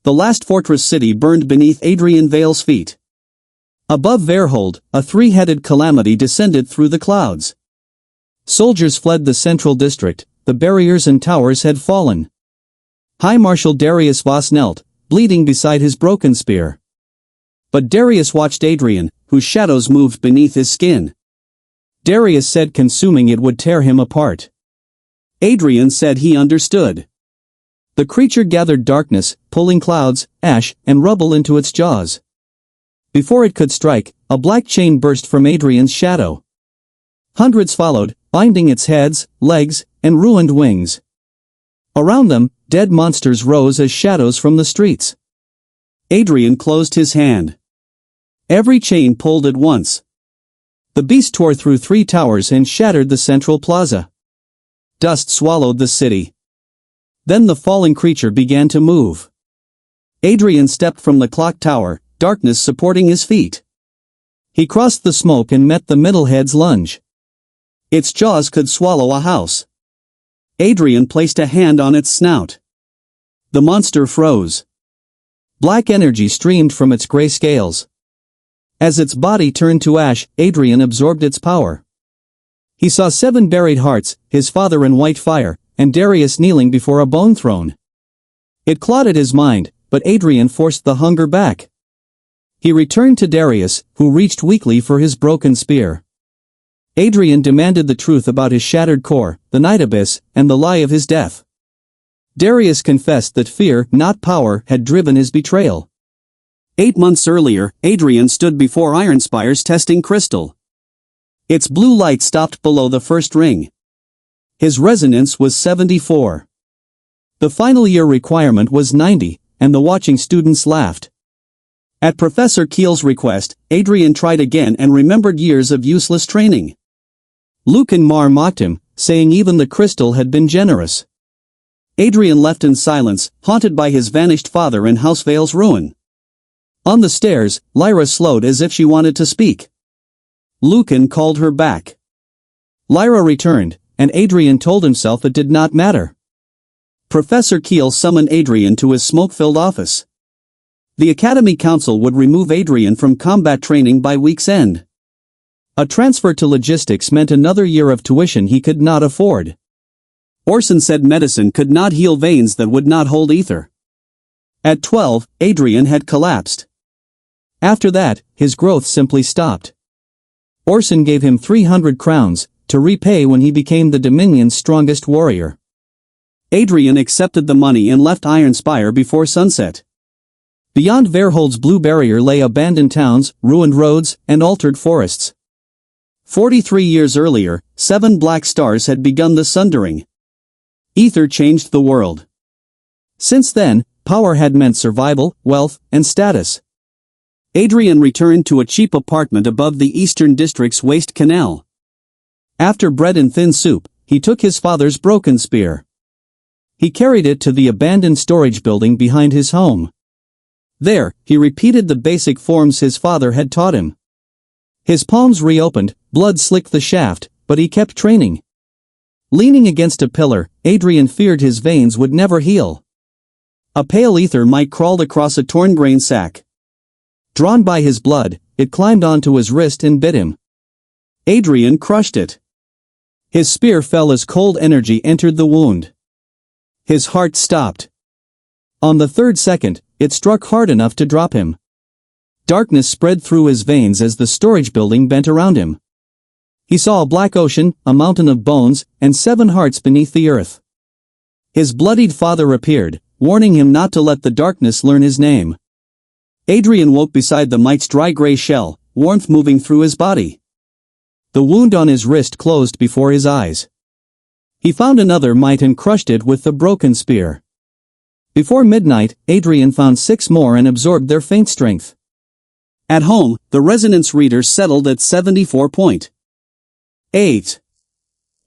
the last fortress city burned beneath Adrian Vale's feet. Above Veyrhold, a three-headed calamity descended through the clouds. Soldiers fled the central district, the barriers and towers had fallen. High Marshal Darius Vos knelt, bleeding beside his broken spear. But Darius watched Adrian, whose shadows moved beneath his skin. Darius said consuming it would tear him apart. Adrian said he understood. The creature gathered darkness, pulling clouds, ash, and rubble into its jaws. Before it could strike, a black chain burst from Adrian's shadow. Hundreds followed, binding its heads, legs, and ruined wings. Around them, dead monsters rose as shadows from the streets. Adrian closed his hand. Every chain pulled at once. The beast tore through 3 towers and shattered the central plaza. Dust swallowed the city. Then the falling creature began to move. Adrian stepped from the clock tower, darkness supporting his feet. He crossed the smoke and met the middlehead's lunge. Its jaws could swallow a house. Adrian placed a hand on its snout. The monster froze. Black energy streamed from its gray scales. As its body turned to ash, Adrian absorbed its power. He saw 7 buried hearts, his father in white fire, and Darius kneeling before a bone throne. It clouded his mind, but Adrian forced the hunger back. He returned to Darius, who reached weakly for his broken spear. Adrian demanded the truth about his shattered core, the night abyss, and the lie of his death. Darius confessed that fear, not power, had driven his betrayal. 8 months earlier, Adrian stood before Ironspire's testing crystal. Its blue light stopped below the first ring. His resonance was 74. The final year requirement was 90, and the watching students laughed. At Professor Keel's request, Adrian tried again and remembered years of useless training. Luke and Mar mocked him, saying even the crystal had been generous. Adrian left in silence, haunted by his vanished father and House Vale's ruin. On the stairs, Lyra slowed as if she wanted to speak. Lucan called her back. Lyra returned, and Adrian told himself it did not matter. Professor Keel summoned Adrian to his smoke-filled office. The Academy Council would remove Adrian from combat training by week's end. A transfer to logistics meant another year of tuition he could not afford. Orson said medicine could not heal veins that would not hold ether. At 12, Adrian had collapsed. After that, his growth simply stopped. Orson gave him 300 crowns, to repay when he became the Dominion's strongest warrior. Adrian accepted the money and left Ironspire before sunset. Beyond Veyrhold's blue barrier lay abandoned towns, ruined roads, and altered forests. 43 years earlier, 7 black stars had begun the sundering. Ether changed the world. Since then, power had meant survival, wealth, and status. Adrian returned to a cheap apartment above the Eastern District's waste canal. After bread and thin soup, he took his father's broken spear. He carried it to the abandoned storage building behind his home. There, he repeated the basic forms his father had taught him. His palms reopened, blood slicked the shaft, but he kept training. Leaning against a pillar, Adrian feared his veins would never heal. A pale ether might crawl across a torn grain sack. Drawn by his blood, it climbed onto his wrist and bit him. Adrian crushed it. His spear fell as cold energy entered the wound. His heart stopped. On the 3rd second, it struck hard enough to drop him. Darkness spread through his veins as the storage building bent around him. He saw a black ocean, a mountain of bones, and 7 hearts beneath the earth. His bloodied father appeared, warning him not to let the darkness learn his name. Adrian woke beside the mite's dry gray shell, warmth moving through his body. The wound on his wrist closed before his eyes. He found another mite and crushed it with the broken spear. Before midnight, Adrian found 6 more and absorbed their faint strength. At home, the resonance reader settled at 74.8.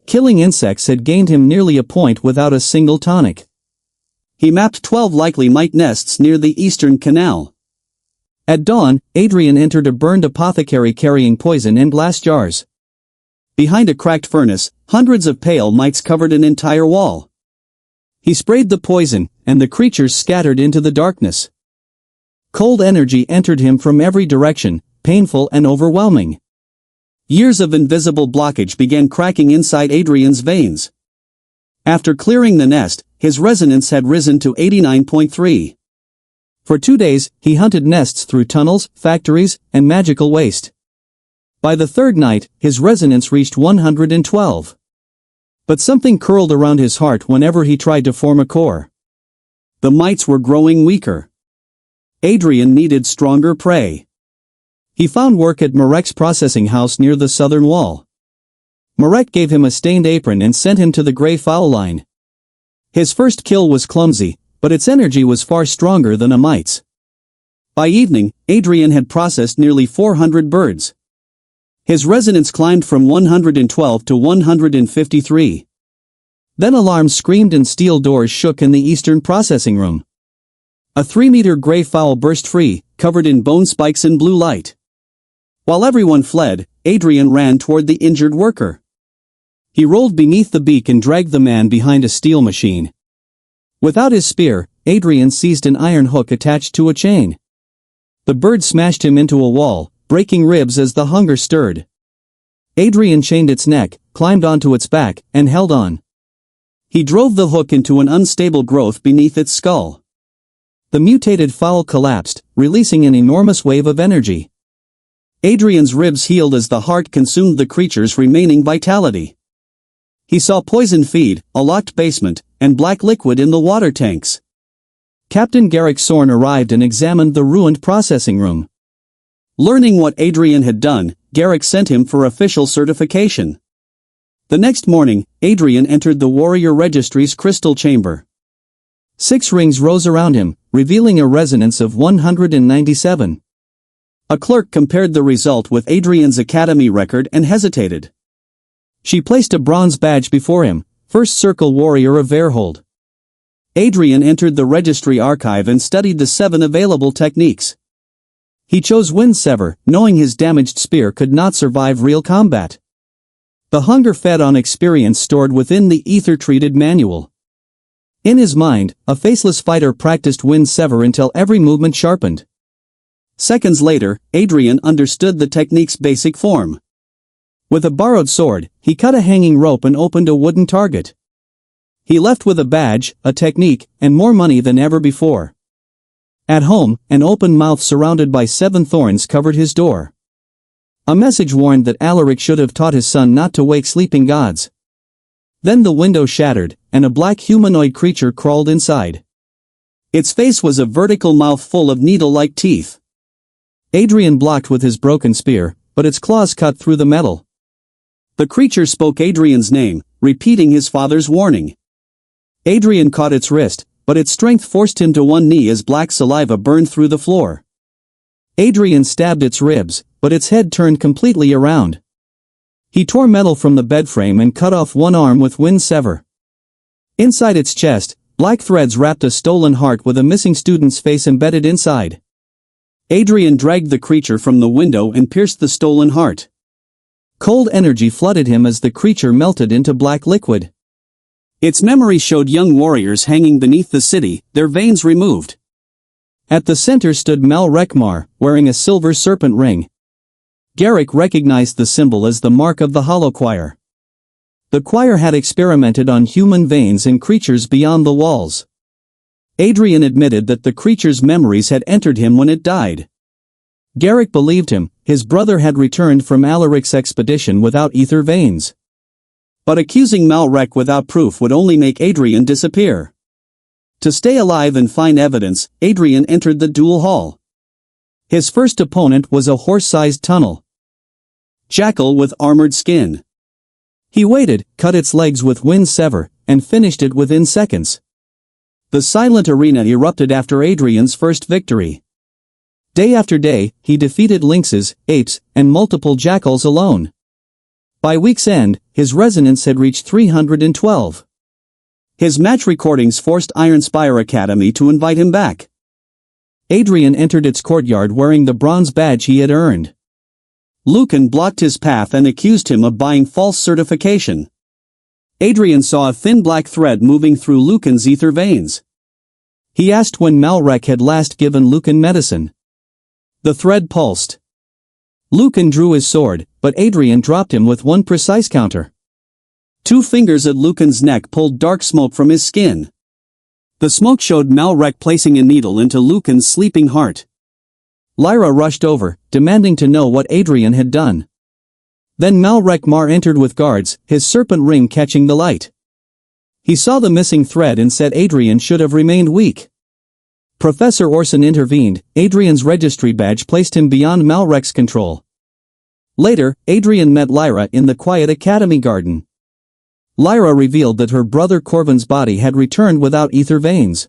Killing insects had gained him nearly a point without a single tonic. He mapped 12 likely mite nests near the Eastern Canal. At dawn, Adrian entered a burned apothecary carrying poison in glass jars. Behind a cracked furnace, hundreds of pale mites covered an entire wall. He sprayed the poison, and the creatures scattered into the darkness. Cold energy entered him from every direction, painful and overwhelming. Years of invisible blockage began cracking inside Adrian's veins. After clearing the nest, his resonance had risen to 89.3. For 2 days, he hunted nests through tunnels, factories, and magical waste. By the third night, his resonance reached 112. But something curled around his heart whenever he tried to form a core. The mites were growing weaker. Adrian needed stronger prey. He found work at Marek's processing house near the southern wall. Marek gave him a stained apron and sent him to the gray fowl line. His first kill was clumsy, but its energy was far stronger than a mite's. By evening, Adrian had processed nearly 400 birds. His resonance climbed from 112 to 153. Then alarms screamed and steel doors shook in the eastern processing room. A 3-meter gray fowl burst free, covered in bone spikes and blue light. While everyone fled, Adrian ran toward the injured worker. He rolled beneath the beak and dragged the man behind a steel machine. Without his spear, Adrian seized an iron hook attached to a chain. The bird smashed him into a wall, breaking ribs as the hunger stirred. Adrian chained its neck, climbed onto its back, and held on. He drove the hook into an unstable growth beneath its skull. The mutated fowl collapsed, releasing an enormous wave of energy. Adrian's ribs healed as the heart consumed the creature's remaining vitality. He saw poison feed, a locked basement, and black liquid in the water tanks. Captain Garrick Sorn arrived and examined the ruined processing room. Learning what Adrian had done, Garrick sent him for official certification. The next morning, Adrian entered the Warrior Registry's crystal chamber. 6 rings rose around him, revealing a resonance of 197. A clerk compared the result with Adrian's academy record and hesitated. She placed a bronze badge before him, First Circle Warrior of Veyrhold. Adrian entered the registry archive and studied the 7 available techniques. He chose Wind Sever, knowing his damaged spear could not survive real combat. The hunger fed on experience stored within the ether-treated manual. In his mind, a faceless fighter practiced Wind Sever until every movement sharpened. Seconds later, Adrian understood the technique's basic form. With a borrowed sword, he cut a hanging rope and opened a wooden target. He left with a badge, a technique, and more money than ever before. At home, an open mouth surrounded by 7 thorns covered his door. A message warned that Alaric should have taught his son not to wake sleeping gods. Then the window shattered, and a black humanoid creature crawled inside. Its face was a vertical mouth full of needle-like teeth. Adrian blocked with his broken spear, but its claws cut through the metal. The creature spoke Adrian's name, repeating his father's warning. Adrian caught its wrist, but its strength forced him to one knee as black saliva burned through the floor. Adrian stabbed its ribs, but its head turned completely around. He tore metal from the bed frame and cut off one arm with Wind Sever. Inside its chest, black threads wrapped a stolen heart with a missing student's face embedded inside. Adrian dragged the creature from the window and pierced the stolen heart. Cold energy flooded him as the creature melted into black liquid. Its memory showed young warriors hanging beneath the city, their veins removed. At the center stood Mel Rekmar, wearing a silver serpent ring. Garrick recognized the symbol as the mark of the Hollow Choir. The choir had experimented on human veins and creatures beyond the walls. Adrian admitted that the creature's memories had entered him when it died. Garrick believed him, his brother had returned from Alaric's expedition without ether veins. But accusing Malrek without proof would only make Adrian disappear. To stay alive and find evidence, Adrian entered the duel hall. His first opponent was a horse-sized tunnel jackal with armored skin. He waited, cut its legs with Wind Sever, and finished it within seconds. The silent arena erupted after Adrian's first victory. Day after day, he defeated lynxes, apes, and multiple jackals alone. By week's end, his resonance had reached 312. His match recordings forced Iron Spire Academy to invite him back. Adrian entered its courtyard wearing the bronze badge he had earned. Lucan blocked his path and accused him of buying false certification. Adrian saw a thin black thread moving through Lucan's ether veins. He asked when Malrek had last given Lucan medicine. The thread pulsed. Lucan drew his sword, but Adrian dropped him with one precise counter. 2 fingers at Lucan's neck pulled dark smoke from his skin. The smoke showed Malrek placing a needle into Lucan's sleeping heart. Lyra rushed over, demanding to know what Adrian had done. Then Malrek Mar entered with guards, his serpent ring catching the light. He saw the missing thread and said Adrian should have remained weak. Professor Orson intervened. Adrian's registry badge placed him beyond Malrek's control. Later, Adrian met Lyra in the quiet academy garden. Lyra revealed that her brother Corvin's body had returned without ether veins.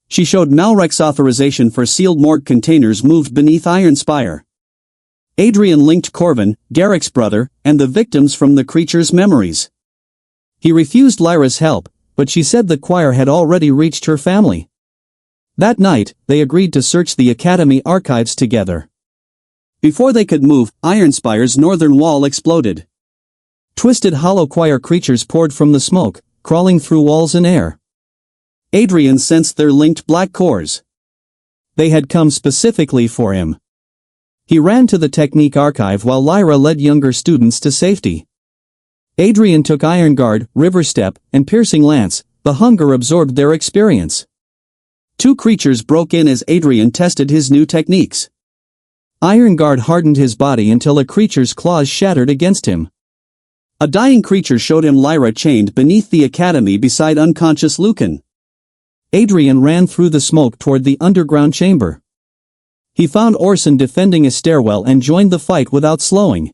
She showed Malrek's authorization for sealed morgue containers moved beneath Iron Spire. Adrian linked Corvin, Garrick's brother, and the victims from the creature's memories. He refused Lyra's help, but she said the choir had already reached her family. That night, they agreed to search the academy archives together. Before they could move, Ironspire's northern wall exploded. Twisted hollow choir creatures poured from the smoke, crawling through walls and air. Adrian sensed their linked black cores. They had come specifically for him. He ran to the technique archive while Lyra led younger students to safety. Adrian took Iron Guard, River Step, and Piercing Lance. The hunger absorbed their experience. 2 creatures broke in as Adrian tested his new techniques. Iron Guard hardened his body until a creature's claws shattered against him. A dying creature showed him Lyra chained beneath the academy beside unconscious Lucan. Adrian ran through the smoke toward the underground chamber. He found Orson defending a stairwell and joined the fight without slowing.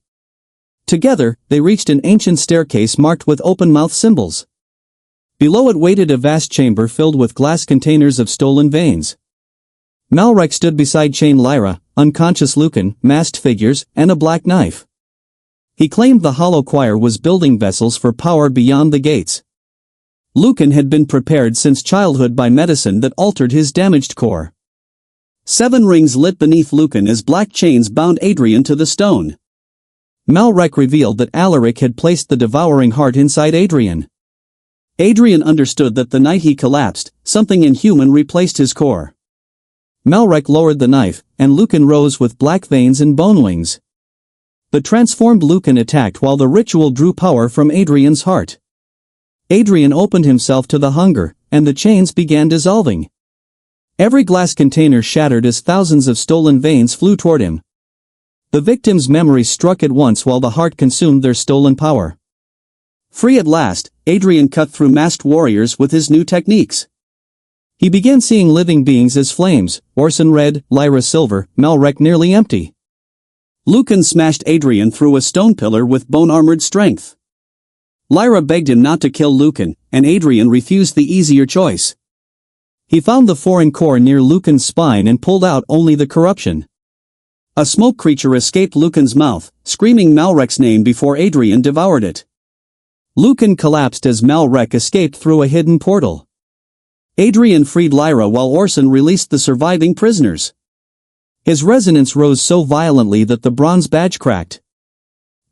Together, they reached an ancient staircase marked with open-mouth symbols. Below it waited a vast chamber filled with glass containers of stolen veins. Malrek stood beside chained Lyra, unconscious Lucan, masked figures, and a black knife. He claimed the hollow choir was building vessels for power beyond the gates. Lucan had been prepared since childhood by medicine that altered his damaged core. 7 rings lit beneath Lucan as black chains bound Adrian to the stone. Malrek revealed that Alaric had placed the devouring heart inside Adrian. Adrian understood that the night he collapsed, something inhuman replaced his core. Malrek lowered the knife, and Lucan rose with black veins and bone wings. The transformed Lucan attacked while the ritual drew power from Adrian's heart. Adrian opened himself to the hunger, and the chains began dissolving. Every glass container shattered as thousands of stolen veins flew toward him. The victims' memories struck at once while the heart consumed their stolen power. Free at last, Adrian cut through masked warriors with his new techniques. He began seeing living beings as flames, Orson red, Lyra silver, Malrek nearly empty. Lucan smashed Adrian through a stone pillar with bone-armored strength. Lyra begged him not to kill Lucan, and Adrian refused the easier choice. He found the foreign core near Lucan's spine and pulled out only the corruption. A smoke creature escaped Lucan's mouth, screaming Malrek's name before Adrian devoured it. Lucan collapsed as Malrek escaped through a hidden portal. Adrian freed Lyra while Orson released the surviving prisoners. His resonance rose so violently that the bronze badge cracked.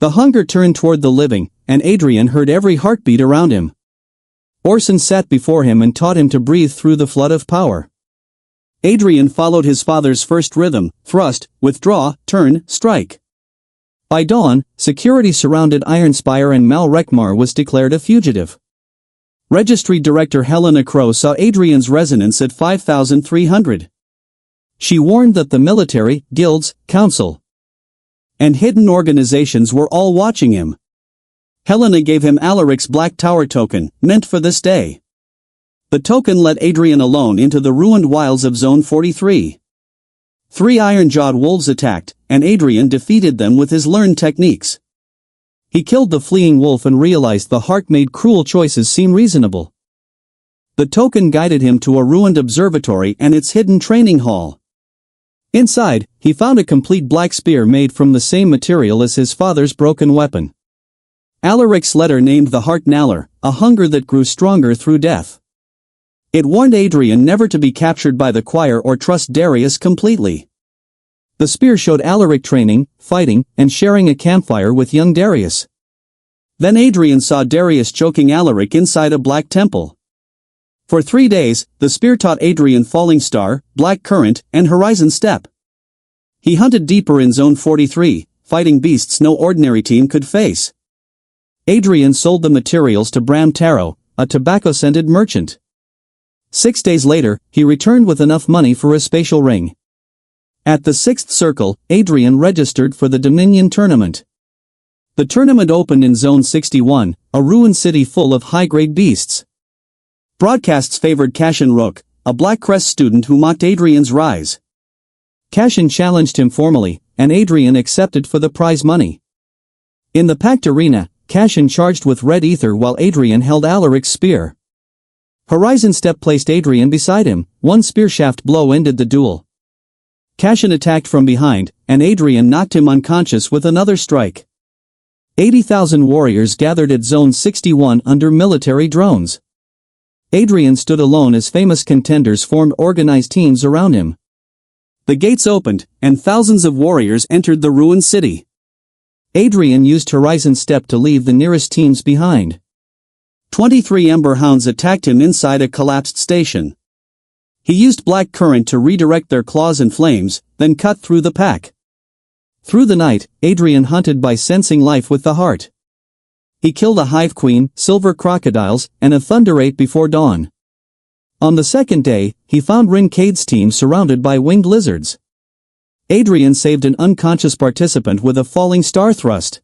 The hunger turned toward the living, and Adrian heard every heartbeat around him. Orson sat before him and taught him to breathe through the flood of power. Adrian followed his father's first rhythm: thrust, withdraw, turn, strike. By dawn, security surrounded Ironspire and Malrek Mar was declared a fugitive. Registry Director Helena Crow saw Adrian's resonance at 5,300. She warned that the military, guilds, council, and hidden organizations were all watching him. Helena gave him Alaric's Black Tower token, meant for this day. The token let Adrian alone into the ruined wilds of Zone 43. 3 iron-jawed wolves attacked, and Adrian defeated them with his learned techniques. He killed the fleeing wolf and realized the heart made cruel choices seem reasonable. The token guided him to a ruined observatory and its hidden training hall. Inside, he found a complete black spear made from the same material as his father's broken weapon. Alaric's letter named the heart Nalar, a hunger that grew stronger through death. It warned Adrian never to be captured by the choir or trust Darius completely. The spear showed Alaric training, fighting, and sharing a campfire with young Darius. Then Adrian saw Darius choking Alaric inside a black temple. For 3 days, the spear taught Adrian Falling Star, Black Current, and Horizon Step. He hunted deeper in Zone 43, fighting beasts no ordinary team could face. Adrian sold the materials to Bram Taro, a tobacco-scented merchant. 6 days later, he returned with enough money for a spatial ring. At the 6th circle, Adrian registered for the Dominion tournament. The tournament opened in Zone 61, a ruined city full of high-grade beasts. Broadcasts favored Cashin Rook, a Black Crest student who mocked Adrian's rise. Cashin challenged him formally, and Adrian accepted for the prize money. In the packed arena, Cashin charged with red ether while Adrian held Alaric's spear. Horizon Step placed Adrian beside him, one spear shaft blow ended the duel. Cashin attacked from behind, and Adrian knocked him unconscious with another strike. 80,000 warriors gathered at Zone 61 under military drones. Adrian stood alone as famous contenders formed organized teams around him. The gates opened, and thousands of warriors entered the ruined city. Adrian used Horizon Step to leave the nearest teams behind. 23 Ember Hounds attacked him inside a collapsed station. He used Black Current to redirect their claws and flames, then cut through the pack. Through the night, Adrian hunted by sensing life with the heart. He killed a Hive Queen, silver crocodiles, and a Thunder Ape before dawn. On the second day, he found Rincade's team surrounded by winged lizards. Adrian saved an unconscious participant with a falling star thrust.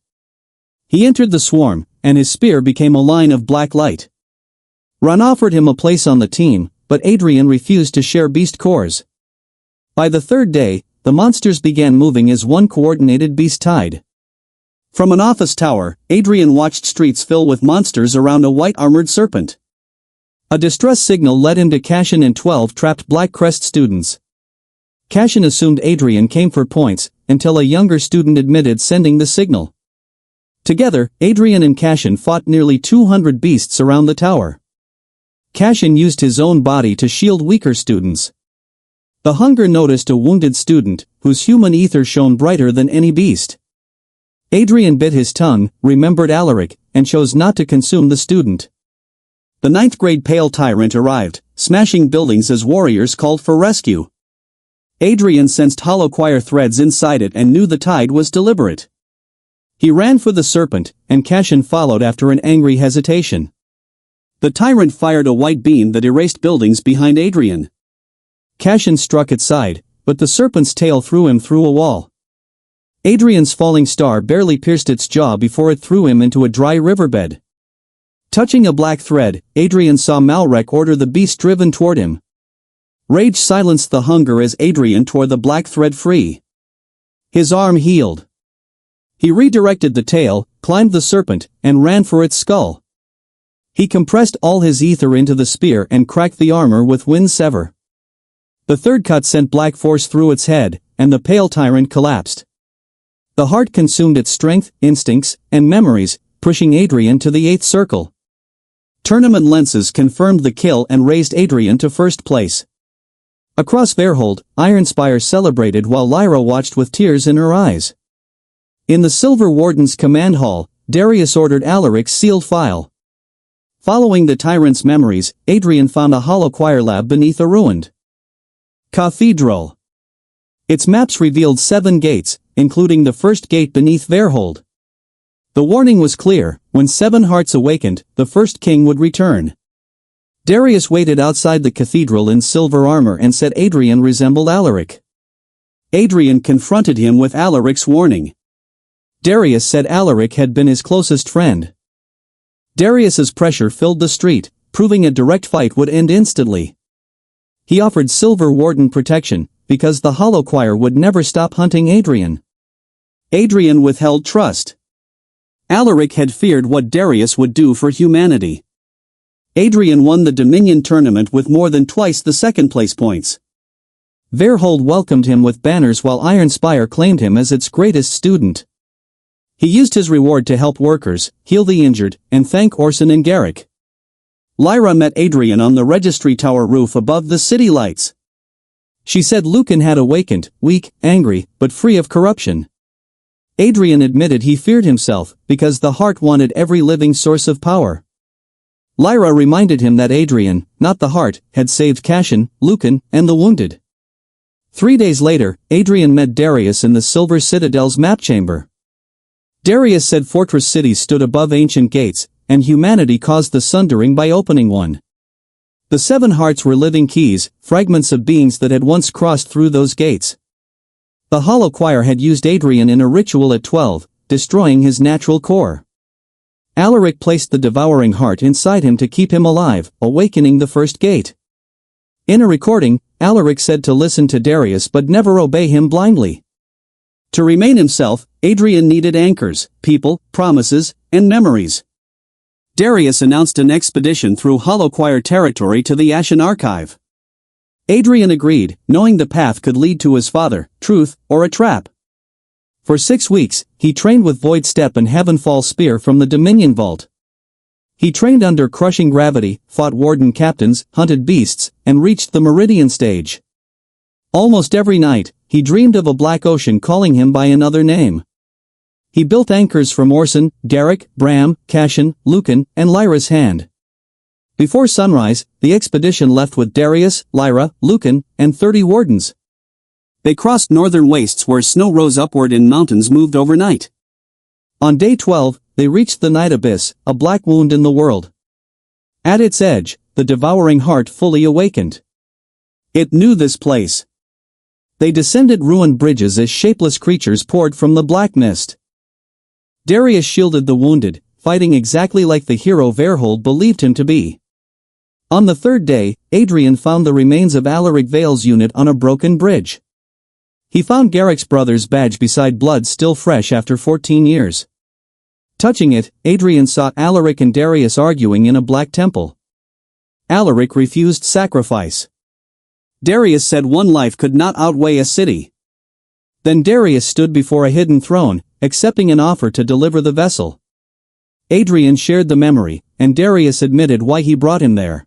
He entered the swarm, and his spear became a line of black light. Ran offered him a place on the team, but Adrian refused to share beast cores. By the third day, the monsters began moving as one coordinated beast tide. From an office tower, Adrian watched streets fill with monsters around a white-armored serpent. A distress signal led him to Cashin and 12 trapped Black Crest students. Cashin assumed Adrian came for points, until a younger student admitted sending the signal. Together, Adrian and Cashin fought nearly 200 beasts around the tower. Cashin used his own body to shield weaker students. The Hunger noticed a wounded student, whose human ether shone brighter than any beast. Adrian bit his tongue, remembered Alaric, and chose not to consume the student. The 9th grade Pale Tyrant arrived, smashing buildings as warriors called for rescue. Adrian sensed hollow choir threads inside it and knew the tide was deliberate. He ran for the serpent, and Cashin followed after an angry hesitation. The tyrant fired a white beam that erased buildings behind Adrian. Cashin struck its side, but the serpent's tail threw him through a wall. Adrian's falling star barely pierced its jaw before it threw him into a dry riverbed. Touching a black thread, Adrian saw Malrek order the beast driven toward him. Rage silenced the Hunger as Adrian tore the black thread free. His arm healed. He redirected the tail, climbed the serpent, and ran for its skull. He compressed all his ether into the spear and cracked the armor with Wind Sever. The third cut sent black force through its head, and the Pale Tyrant collapsed. The heart consumed its strength, instincts, and memories, pushing Adrian to the 8th circle. Tournament lenses confirmed the kill and raised Adrian to first place. Across Veyrhold, Ironspire celebrated while Lyra watched with tears in her eyes. In the Silver Warden's command hall, Darius ordered Alaric's sealed file. Following the tyrant's memories, Adrian found a hollow choir lab beneath a ruined cathedral. Its maps revealed 7 gates, including the first gate beneath Veyrhold. The warning was clear: when 7 hearts awakened, the first king would return. Darius waited outside the cathedral in silver armor and said Adrian resembled Alaric. Adrian confronted him with Alaric's warning. Darius said Alaric had been his closest friend. Darius's pressure filled the street, proving a direct fight would end instantly. He offered Silver Warden protection, because the Hollow Choir would never stop hunting Adrian. Adrian withheld trust. Alaric had feared what Darius would do for humanity. Adrian won the Dominion tournament with more than twice the second-place points. Veyrhold welcomed him with banners while Ironspire claimed him as its greatest student. He used his reward to help workers, heal the injured, and thank Orson and Garrick. Lyra met Adrian on the registry tower roof above the city lights. She said Lucan had awakened, weak, angry, but free of corruption. Adrian admitted he feared himself, because the heart wanted every living source of power. Lyra reminded him that Adrian, not the heart, had saved Cashin, Lucan, and the wounded. 3 days later, Adrian met Darius in the Silver Citadel's map chamber. Darius said fortress cities stood above ancient gates, and humanity caused the sundering by opening one. The 7 hearts were living keys, fragments of beings that had once crossed through those gates. The Hollow Choir had used Adrian in a ritual at 12, destroying his natural core. Alaric placed the devouring heart inside him to keep him alive, awakening the first gate. In a recording, Alaric said to listen to Darius but never obey him blindly. To remain himself, Adrian needed anchors, people, promises, and memories. Darius announced an expedition through Hollow Choir territory to the Ashen Archive. Adrian agreed, knowing the path could lead to his father, truth, or a trap. For 6 weeks, he trained with Void Step and Heavenfall Spear from the Dominion Vault. He trained under crushing gravity, fought warden captains, hunted beasts, and reached the Meridian stage. Almost every night, he dreamed of a black ocean calling him by another name. He built anchors from Orson, Garrick, Bram, Cashin, Lucan, and Lyra's hand. Before sunrise, the expedition left with Darius, Lyra, Lucan, and 30 wardens. They crossed northern wastes where snow rose upward and mountains moved overnight. On day 12, they reached the Night Abyss, a black wound in the world. At its edge, the devouring heart fully awakened. It knew this place. They descended ruined bridges as shapeless creatures poured from the black mist. Darius shielded the wounded, fighting exactly like the hero Veyrhold believed him to be. On the 3rd day, Adrian found the remains of Alaric Vale's unit on a broken bridge. He found Garrick's brother's badge beside blood still fresh after 14 years. Touching it, Adrian saw Alaric and Darius arguing in a black temple. Alaric refused sacrifice. Darius said one life could not outweigh a city. Then Darius stood before a hidden throne, accepting an offer to deliver the vessel. Adrian shared the memory, and Darius admitted why he brought him there.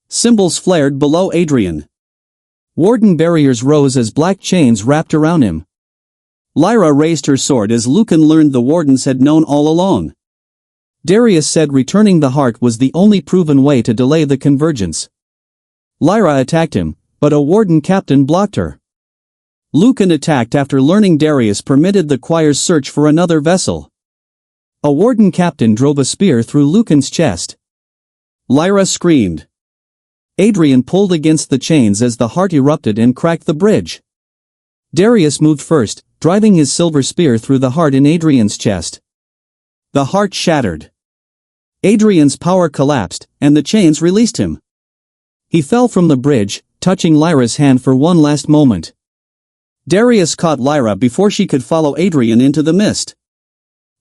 Symbols flared below Adrian. Warden barriers rose as black chains wrapped around him. Lyra raised her sword as Lucan learned the wardens had known all along. Darius said returning the heart was the only proven way to delay the convergence. Lyra attacked him, but a warden captain blocked her. Lucan attacked after learning Darius permitted the choir's search for another vessel. A warden captain drove a spear through Lucan's chest. Lyra screamed. Adrian pulled against the chains as the heart erupted and cracked the bridge. Darius moved first, driving his silver spear through the heart in Adrian's chest. The heart shattered. Adrian's power collapsed, and the chains released him. He fell from the bridge, touching Lyra's hand for one last moment. Darius caught Lyra before she could follow Adrian into the mist.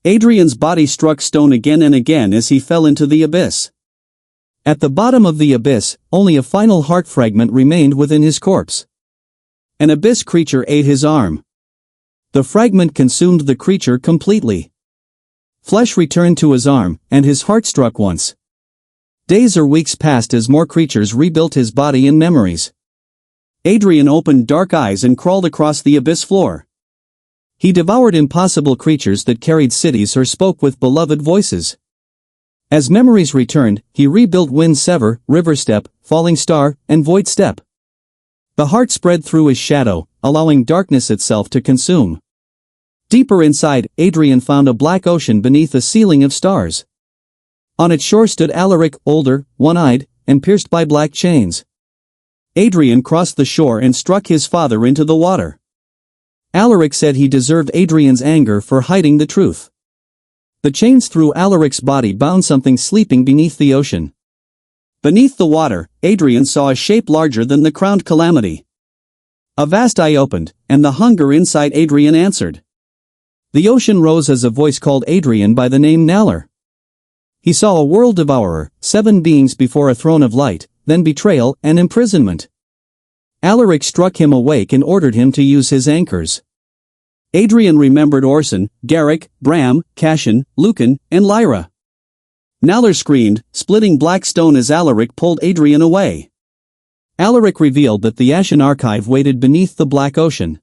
Adrian's body struck stone again and again as he fell into the abyss. At the bottom of the abyss, only a final heart fragment remained within his corpse. An abyss creature ate his arm. The fragment consumed the creature completely. Flesh returned to his arm, and his heart struck once. Days or weeks passed as more creatures rebuilt his body and memories. Adrian opened dark eyes and crawled across the abyss floor. He devoured impossible creatures that carried cities or spoke with beloved voices. As memories returned, he rebuilt Wind Sever, River Step, Falling Star, and Void Step. The heart spread through his shadow, allowing darkness itself to consume. Deeper inside, Adrian found a black ocean beneath a ceiling of stars. On its shore stood Alaric, older, one-eyed, and pierced by black chains. Adrian crossed the shore and struck his father into the water. Alaric said he deserved Adrian's anger for hiding the truth. The chains through Alaric's body bound something sleeping beneath the ocean. Beneath the water, Adrian saw a shape larger than the crowned calamity. A vast eye opened, and the hunger inside Adrian answered. The ocean rose as a voice called Adrian by the name Naller. He saw a world devourer, 7 beings before a throne of light, then betrayal and imprisonment. Alaric struck him awake and ordered him to use his anchors. Adrian remembered Orson, Garrick, Bram, Cashin, Lucan, and Lyra. Naller screamed, splitting black stone as Alaric pulled Adrian away. Alaric revealed that the Ashen Archive waited beneath the black ocean.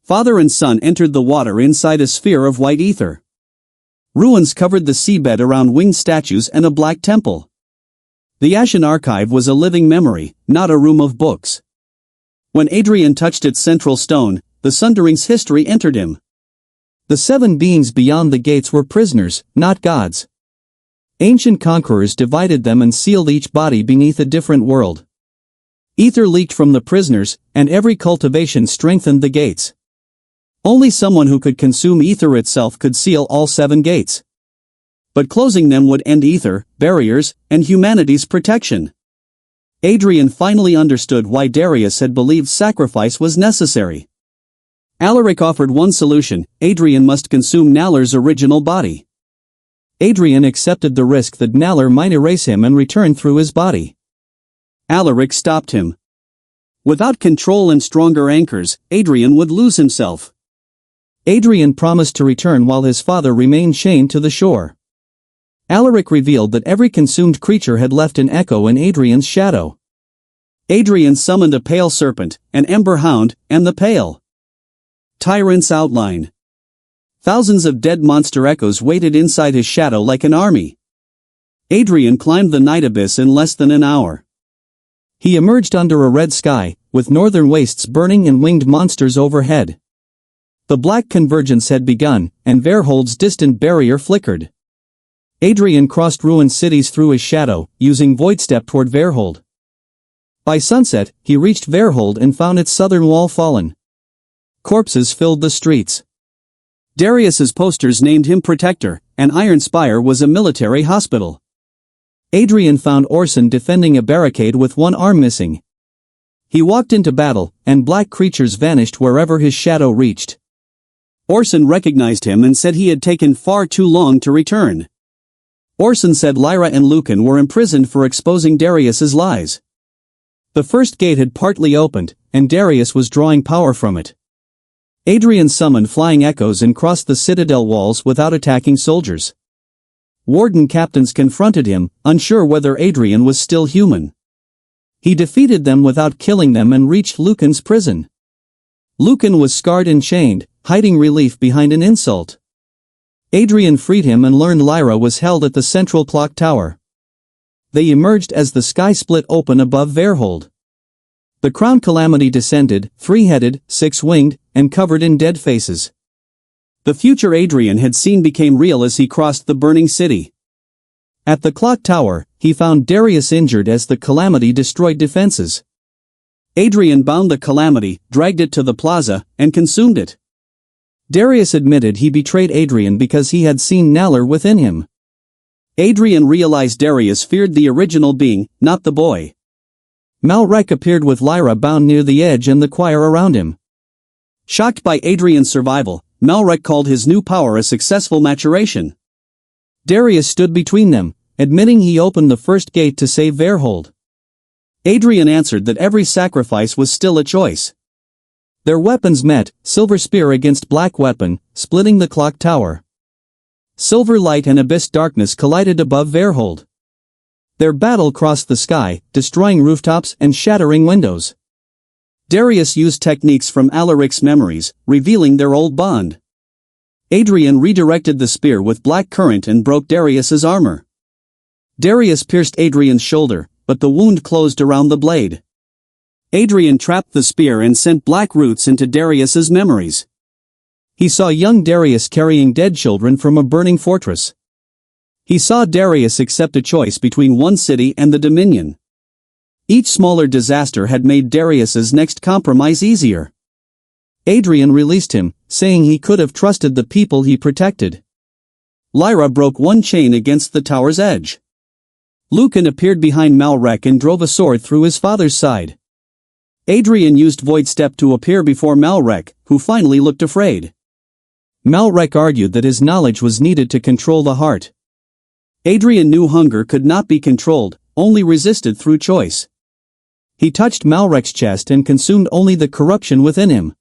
Father and son entered the water inside a sphere of white ether. Ruins covered the seabed around winged statues and a black temple. The Ashen Archive was a living memory, not a room of books. When Adrian touched its central stone, the Sundering's history entered him. The 7 beings beyond the gates were prisoners, not gods. Ancient conquerors divided them and sealed each body beneath a different world. Ether leaked from the prisoners, and every cultivation strengthened the gates. Only someone who could consume ether itself could seal all 7 gates. But closing them would end ether, barriers, and humanity's protection. Adrian finally understood why Darius had believed sacrifice was necessary. Alaric offered one solution: Adrian must consume Naller's original body. Adrian accepted the risk that Naller might erase him and return through his body. Alaric stopped him. Without control and stronger anchors, Adrian would lose himself. Adrian promised to return while his father remained chained to the shore. Alaric revealed that every consumed creature had left an echo in Adrian's shadow. Adrian summoned a pale serpent, an ember hound, and the pale tyrant's outline. Thousands of dead monster echoes waited inside his shadow like an army. Adrian climbed the night abyss in less than an hour. He emerged under a red sky, with northern wastes burning and winged monsters overhead. The black convergence had begun, and Veyrhold's distant barrier flickered. Adrian crossed ruined cities through his shadow, using voidstep toward Veyrhold. By sunset, he reached Veyrhold and found its southern wall fallen. Corpses filled the streets. Darius's posters named him Protector, and Iron Spire was a military hospital. Adrian found Orson defending a barricade with one arm missing. He walked into battle, and black creatures vanished wherever his shadow reached. Orson recognized him and said he had taken far too long to return. Orson said Lyra and Lucan were imprisoned for exposing Darius's lies. The first gate had partly opened, and Darius was drawing power from it. Adrian summoned flying echoes and crossed the citadel walls without attacking soldiers. Warden captains confronted him, unsure whether Adrian was still human. He defeated them without killing them and reached Lucan's prison. Lucan was scarred and chained, hiding relief behind an insult. Adrian freed him and learned Lyra was held at the central clock tower. They emerged as the sky split open above Veyrhold. The crown calamity descended, 3-headed, 6-winged, and covered in dead faces. The future Adrian had seen became real as he crossed the burning city. At the clock tower, he found Darius injured as the calamity destroyed defenses. Adrian bound the calamity, dragged it to the plaza, and consumed it. Darius admitted he betrayed Adrian because he had seen Naller within him. Adrian realized Darius feared the original being, not the boy. Malrek appeared with Lyra bound near the edge and the choir around him. Shocked by Adrian's survival, Malrek called his new power a successful maturation. Darius stood between them, admitting he opened the first gate to save Veyrhold. Adrian answered that every sacrifice was still a choice. Their weapons met, silver spear against black weapon, splitting the clock tower. Silver light and abyss darkness collided above Veyrhold. Their battle crossed the sky, destroying rooftops and shattering windows. Darius used techniques from Alaric's memories, revealing their old bond. Adrian redirected the spear with black current and broke Darius's armor. Darius pierced Adrian's shoulder, but the wound closed around the blade. Adrian trapped the spear and sent black roots into Darius's memories. He saw young Darius carrying dead children from a burning fortress. He saw Darius accept a choice between one city and the Dominion. Each smaller disaster had made Darius's next compromise easier. Adrian released him, saying he could have trusted the people he protected. Lyra broke one chain against the tower's edge. Lucan appeared behind Malrek and drove a sword through his father's side. Adrian used Voidstep to appear before Malrek, who finally looked afraid. Malrek argued that his knowledge was needed to control the heart. Adrian knew hunger could not be controlled, only resisted through choice. He touched Malrek's chest and consumed only the corruption within him.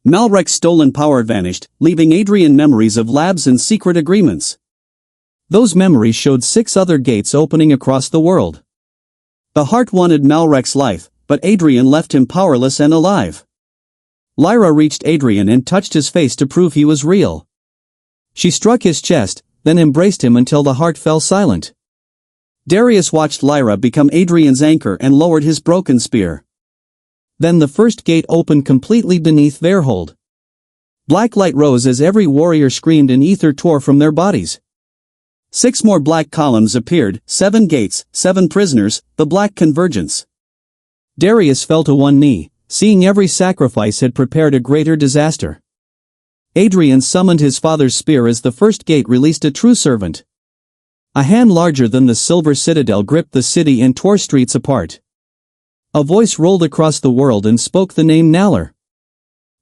Malrek's stolen power vanished, leaving Adrian memories of labs and secret agreements. Those memories showed 6 other gates opening across the world. The heart wanted Malrek's life, but Adrian left him powerless and alive. Lyra reached Adrian and touched his face to prove he was real. She struck his chest, then embraced him until the heart fell silent. Darius watched Lyra become Adrian's anchor and lowered his broken spear. Then the first gate opened completely beneath Veyrhold. Black light rose as every warrior screamed and ether tore from their bodies. 6 more black columns appeared, 7 gates, 7 prisoners, the black convergence. Darius fell to one knee, seeing every sacrifice had prepared a greater disaster. Adrian summoned his father's spear as the first gate released a true servant. A hand larger than the silver citadel gripped the city and tore streets apart. A voice rolled across the world and spoke the name Nalar.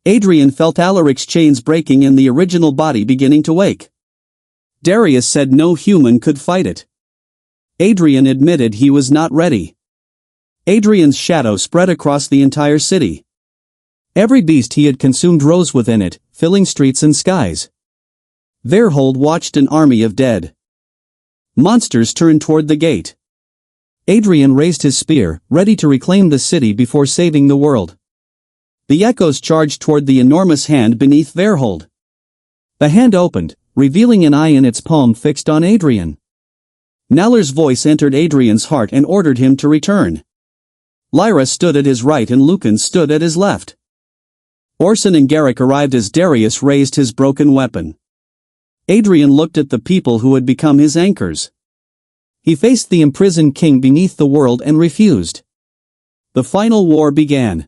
Adrian felt Alaric's chains breaking and the original body beginning to wake. Darius said no human could fight it. Adrian admitted he was not ready. Adrian's shadow spread across the entire city. Every beast he had consumed rose within it, filling streets and skies. Veyrhold watched an army of dead. Monsters turned toward the gate. Adrian raised his spear, ready to reclaim the city before saving the world. The echoes charged toward the enormous hand beneath Veyrhold. The hand opened, revealing an eye in its palm fixed on Adrian. Nalar's voice entered Adrian's heart and ordered him to return. Lyra stood at his right and Lucan stood at his left. Orson and Garrick arrived as Darius raised his broken weapon. Adrian looked at the people who had become his anchors. He faced the imprisoned king beneath the world and refused. The final war began.